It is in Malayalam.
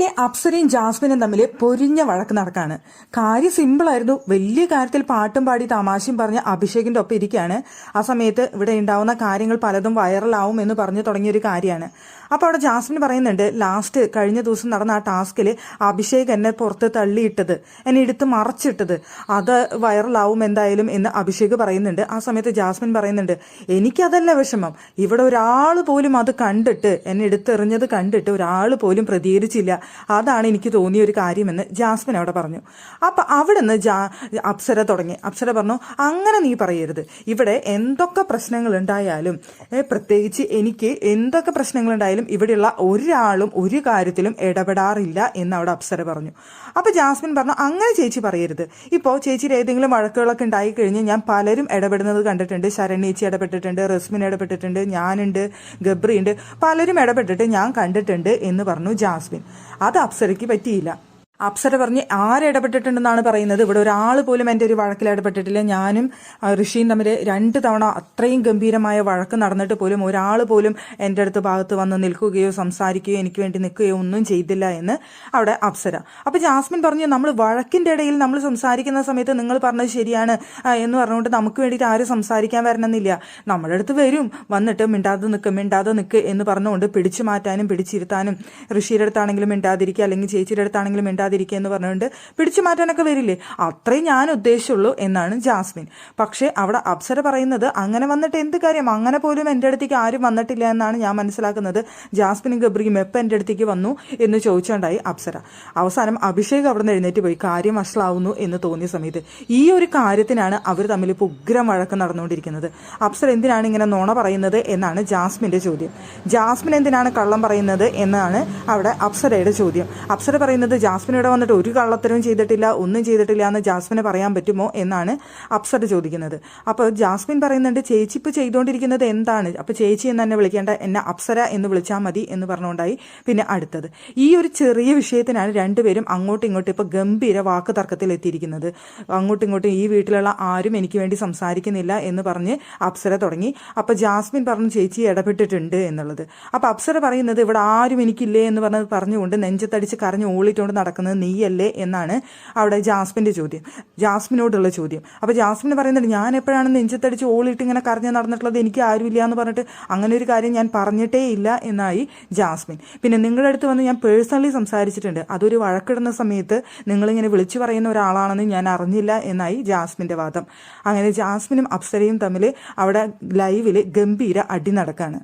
ഇങ്ങനെ അപ്സരയും ജാസ്മിനും തമ്മിൽ പൊരിഞ്ഞ വഴക്ക് നടക്കാണ്. കാര്യം സിമ്പിളായിരുന്നു. വലിയ കാര്യത്തിൽ പാട്ടും പാടി തമാശയും പറഞ്ഞ് അഭിഷേകിന്റെ ഒപ്പം ഇരിക്കുകയാണ്. ആ സമയത്ത് ഇവിടെ ഉണ്ടാവുന്ന കാര്യങ്ങൾ പലതും വൈറലാവും എന്ന് പറഞ്ഞു തുടങ്ങിയൊരു കാര്യമാണ്. അപ്പോൾ അവിടെ ജാസ്മിൻ പറയുന്നുണ്ട്, ലാസ്റ്റ് കഴിഞ്ഞ ദിവസം നടന്ന ആ ടാസ്കിൽ അഭിഷേക് എന്നെ പുറത്ത് തള്ളിയിട്ടത്, എന്നെ എടുത്ത് മറച്ചിട്ടത്, അത് വൈറലാവും എന്തായാലും എന്ന് അഭിഷേക് പറയുന്നുണ്ട്. ആ സമയത്ത് ജാസ്മിൻ പറയുന്നുണ്ട്, എനിക്കതല്ല വിഷമം, ഇവിടെ ഒരാൾ പോലും അത് കണ്ടിട്ട്, എന്നെ എടുത്തെറിഞ്ഞത് കണ്ടിട്ട് ഒരാൾ പോലും പ്രതികരിച്ചില്ല, അതാണ് എനിക്ക് തോന്നിയ ഒരു കാര്യമെന്ന് ജാസ്മിൻ അവിടെ പറഞ്ഞു. അപ്പം അവിടെ നിന്ന് അപ്സര തുടങ്ങി. അപ്സര പറഞ്ഞു, അങ്ങനെ നീ പറയരുത്, ഇവിടെ എന്തൊക്കെ പ്രശ്നങ്ങൾ ഉണ്ടായാലും, പ്രത്യേകിച്ച് എനിക്ക് എന്തൊക്കെ പ്രശ്നങ്ങൾ ഉണ്ടായാലും ഇവിടെയുള്ള ഒരാളും ഒരു കാര്യത്തിലും ഇടപെടാറില്ല എന്ന് അവിടെ അപ്സര പറഞ്ഞു. അപ്പൊ ജാസ്മിൻ പറഞ്ഞു, അങ്ങനെ ചേച്ചി പറയരുത്. ഇപ്പോൾ ചേച്ചിയുടെ ഏതെങ്കിലും വഴക്കുകളൊക്കെ ഉണ്ടായി കഴിഞ്ഞ് ഞാൻ പലരും ഇടപെടുന്നത് കണ്ടിട്ടുണ്ട്. ശരണ്യേച്ചി ഇടപെട്ടിട്ടുണ്ട്, റസ്മിൻ ഇടപെട്ടിട്ടുണ്ട്, ഞാനുണ്ട്, ഗബ്രിയുണ്ട്, പലരും ഇടപെട്ടിട്ട് ഞാൻ കണ്ടിട്ടുണ്ട് എന്ന് പറഞ്ഞു ജാസ്മിൻ. അത് അപ്സരയ്ക്ക് പറ്റിയില്ല. അപ്സര പറഞ്ഞ് ആരിടപെട്ടിട്ടുണ്ടെന്നാണ് പറയുന്നത്, ഇവിടെ ഒരാൾ പോലും എൻ്റെ ഒരു വഴക്കിൽ ഇടപെട്ടിട്ടില്ല. ഞാനും ഋഷിയും തമ്മിൽ 2 തവണ അത്രയും ഗംഭീരമായ വഴക്ക് നടന്നിട്ട് പോലും ഒരാൾ പോലും എൻ്റെ അടുത്ത് ഭാഗത്ത് വന്ന് നിൽക്കുകയോ സംസാരിക്കുകയോ എനിക്ക് വേണ്ടി നിൽക്കുകയോ ഒന്നും ചെയ്തില്ല എന്ന് അവിടെ അപ്സര. അപ്പോൾ ജാസ്മിൻ പറഞ്ഞു, നമ്മൾ വഴക്കിൻ്റെ ഇടയിൽ നമ്മൾ സംസാരിക്കുന്ന സമയത്ത് നിങ്ങൾ പറഞ്ഞത് ശരിയാണ് എന്ന് പറഞ്ഞുകൊണ്ട് നമുക്ക് വേണ്ടിയിട്ട് ആരും സംസാരിക്കാൻ വരണമെന്നില്ല. നമ്മുടെ അടുത്ത് വരും, വന്നിട്ട് മിണ്ടാതെ നിൽക്ക് എന്ന് പറഞ്ഞുകൊണ്ട് പിടിച്ചു മാറ്റാനും പിടിച്ചിരുത്താനും, ഋഷിയുടെ അടുത്താണെങ്കിലും മിണ്ടാതിരിക്കുക, അല്ലെങ്കിൽ ചേച്ചിയുടെ അടുത്താണെങ്കിലും മിണ്ടാതിരിക്കുക എന്ന് പറഞ്ഞുകൊണ്ട് പിടിച്ചു മാറ്റാനൊക്കെ വരില്ലേ, അത്രയും ഞാൻ ഉദ്ദേശിച്ചുള്ളൂ എന്നാണ് ജാസ്മിൻ. പക്ഷേ അവിടെ അപ്സര പറയുന്നത്, അങ്ങനെ വന്നിട്ട് എന്ത് കാര്യം, അങ്ങനെ പോലും എൻ്റെ അടുത്തേക്ക് ആരും വന്നിട്ടില്ല എന്നാണ് ഞാൻ മനസ്സിലാക്കുന്നത്. ജാസ്മിനും ഗബ്രിയും എപ്പോൾ എൻ്റെ അടുത്തേക്ക് വന്നു എന്ന് ചോദിച്ചുകൊണ്ടായി അപ്സര. അവസാനം അഭിഷേക് അവിടെ നിന്ന് എഴുന്നേറ്റ് പോയി. കാര്യം വഷളാവുന്നു എന്ന് തോന്നിയ സമയത്ത് ഈ ഒരു കാര്യത്തിനാണ് അവർ തമ്മിൽ ഇപ്പോൾ ഉഗ്രം വഴക്ക് നടന്നുകൊണ്ടിരിക്കുന്നത്. അപ്സര എന്തിനാണ് ഇങ്ങനെ നുണ പറയുന്നത് എന്നാണ് ജാസ്മിൻ്റെ ചോദ്യം. ജാസ്മിൻ എന്തിനാണ് കള്ളം പറയുന്നത് എന്നാണ് അവിടെ അപ്സരയുടെ ചോദ്യം. അപ്സര പറയുന്നത്, ജാസ്മിൻ ഇവിടെ വന്നിട്ട് ഒരു കള്ളത്തരവും ചെയ്തിട്ടില്ല, ഒന്നും ചെയ്തിട്ടില്ല എന്ന് ജാസ്മിനെ പറയാൻ പറ്റുമോ എന്നാണ് അപ്സര ചോദിക്കുന്നത്. അപ്പോൾ ജാസ്മിൻ പറയുന്നുണ്ട്, ചേച്ചി ഇപ്പോൾ ചെയ്തുകൊണ്ടിരിക്കുന്നത് എന്താണ്, അപ്പോൾ ചേച്ചി എന്ന് തന്നെ വിളിക്കേണ്ട, എന്നെ അപ്സര എന്ന് വിളിച്ചാൽ മതി എന്ന് പറഞ്ഞുകൊണ്ടായി. പിന്നെ അടുത്തത് ഈ ഒരു ചെറിയ വിഷയത്തിനാണ് രണ്ടുപേരും അങ്ങോട്ടും ഇങ്ങോട്ടും ഇപ്പോൾ ഗംഭീര വാക്ക് തർക്കത്തിൽ എത്തിയിരിക്കുന്നത്. അങ്ങോട്ടും ഇങ്ങോട്ടും ഈ വീട്ടിലുള്ള ആരും എനിക്ക് വേണ്ടി സംസാരിക്കുന്നില്ല എന്ന് പറഞ്ഞ് അപ്സര തുടങ്ങി. അപ്പോൾ ജാസ്മിൻ പറഞ്ഞു, ചേച്ചി ഇടപെട്ടിട്ടുണ്ട് എന്നുള്ളത്. അപ്പോൾ അപ്സര പറയുന്നത്, ഇവിടെ ആരും എനിക്കില്ലേ എന്ന് പറഞ്ഞുകൊണ്ട് നെഞ്ചത്തടിച്ച് കരഞ്ഞ് ഓളിട്ടുകൊണ്ട് നടക്കുന്നത് നീയല്ലേ എന്നാണ് അവിടെ ജാസ്മിൻ്റെ ചോദ്യം, ജാസ്മിനോടുള്ള ചോദ്യം. അപ്പോൾ ജാസ്മിൻ പറയുന്നുണ്ട്, ഞാൻ എപ്പോഴാണ് നെഞ്ചത്തടിച്ച് ഓളിട്ട് ഇങ്ങനെ കരഞ്ഞ് നടന്നിട്ടുള്ളത്, എനിക്ക് ആരുമില്ല എന്ന് പറഞ്ഞിട്ട് അങ്ങനെ ഒരു കാര്യം ഞാൻ പറഞ്ഞിട്ടേ ഇല്ല എന്നായി ജാസ്മിൻ. പിന്നെ നിങ്ങളുടെ അടുത്ത് വന്ന് ഞാൻ പേഴ്സണലി സംസാരിച്ചിട്ടുണ്ട്, അതൊരു വഴക്കിടുന്ന സമയത്ത് നിങ്ങളിങ്ങനെ വിളിച്ചു പറയുന്ന ഒരാളാണെന്ന് ഞാൻ അറിഞ്ഞില്ല എന്നായി ജാസ്മിൻ്റെ വാദം. അങ്ങനെ ജാസ്മിനും അപ്സരയും തമ്മിൽ അവിടെ ലൈവിൽ ഗംഭീര അടി നടക്കാണ്.